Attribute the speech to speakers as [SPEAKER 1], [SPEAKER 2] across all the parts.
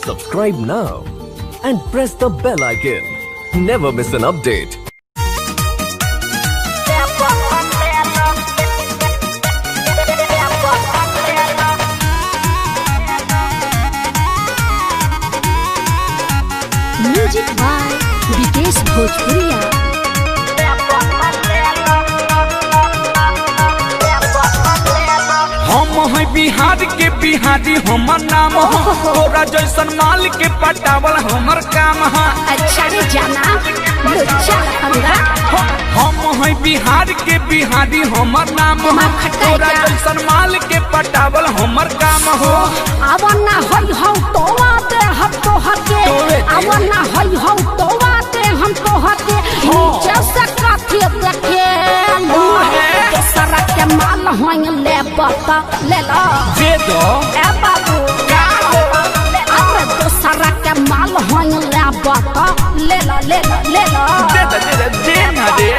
[SPEAKER 1] Subscribe now and press the bell icon. Never miss an update.
[SPEAKER 2] Music by Vikesh Bhojpuriya.
[SPEAKER 3] हम है बिहार के बिहारी हमर नाम हो, तोरा जैसन माल के पटावल हमर काम है।
[SPEAKER 2] अच्छा रे जाना लुच्चा हमरा।
[SPEAKER 3] हम है बिहार के बिहारी हमर नाम हो, तोरा जैसन माल के पटावल हमर काम हो।
[SPEAKER 2] अब ना होई हम तो आते हम तो हके, अब ना होई हम तो आते हम तो हके। नीचे से काठी देखे लो दूसरा के माल होई ले बता ले लो
[SPEAKER 3] दे दो
[SPEAKER 2] ए बाबू का अरे दूसरा के माल होई ले बता ले लो ले लो ले लो
[SPEAKER 3] दे दे दे ना दे।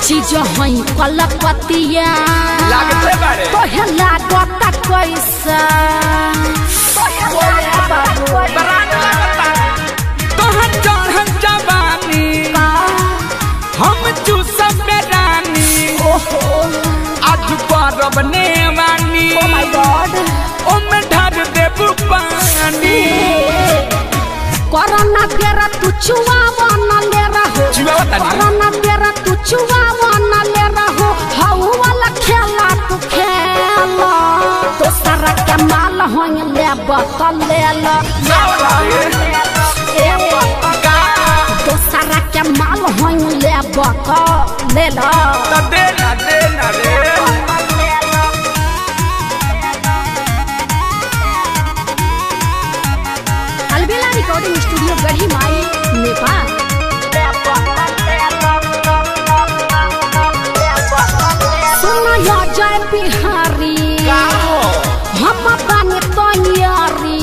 [SPEAKER 2] चीज हई कलकतिया
[SPEAKER 3] लागते बारे
[SPEAKER 2] तोहे लागता कैसा
[SPEAKER 3] तोहर चढ़ल जवानी हम चूसब में रानी आज परब नेवानी ओमे ढार देबू पानी
[SPEAKER 2] कोरोना तेरा तू चुआवा न ले रहो कोरोना तेरा तू चुआवा न ले रहो हाउ वाला खेला तू खेला तो सारा के माल होई ले बतल ले लो तो सारा के माल होई ले बतल ले लो
[SPEAKER 3] दे ना रे
[SPEAKER 2] अलबेला रिकॉर्डिंग स्टूडियो गढ़ी माई नेपाल। सुनो या जय बिहारी हम बने तैयारी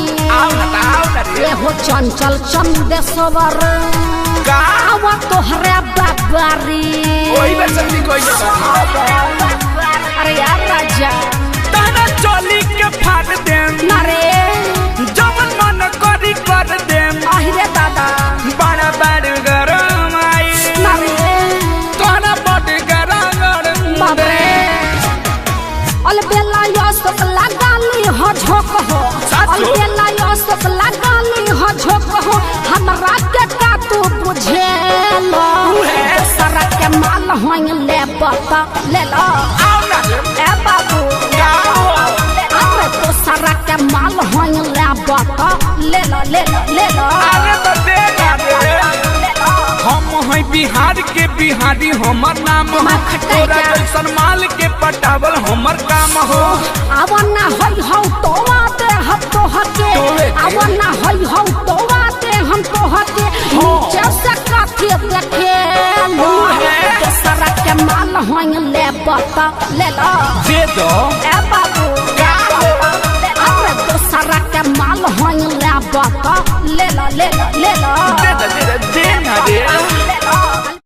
[SPEAKER 2] ये हो चंचल चंदेश्वर आवा तोहरे बाबारी अरे यार राजा
[SPEAKER 3] तारा चोली के फाड़ दे
[SPEAKER 2] नरे
[SPEAKER 3] जवन मन करी कर दे
[SPEAKER 2] আহিरे दादा
[SPEAKER 3] बड़ा बड़ गरम आई
[SPEAKER 2] नरे
[SPEAKER 3] तोरा बड़ गरम
[SPEAKER 2] बाबरे अलबेला यो सब लगाली हो झोक हो अलबेला यो सब लगाली हो झोक हो हमरा के का तू बुझे लो सारा के माल होई ले बता ले लो
[SPEAKER 3] आओ ना
[SPEAKER 2] ए बाबू अरे तो सारा के माल होई ले बता ले लो ले लो ले लो
[SPEAKER 3] अरे तो दे ना रे हम है बिहार के बिहारी हमर नाम हो, तोरा जैसन माल के पटावल हमर काम हो।
[SPEAKER 2] अब ना होई हो तो आते हम तो हके अब ना होई हो तो आते हम तो हके नीचे से काठी देखे लो दूसरा के माल होई ले बता ले लो
[SPEAKER 3] दे दो
[SPEAKER 2] ए बाबू अरे दूसरा के माल होई ले बता ले लो ले लो ले लो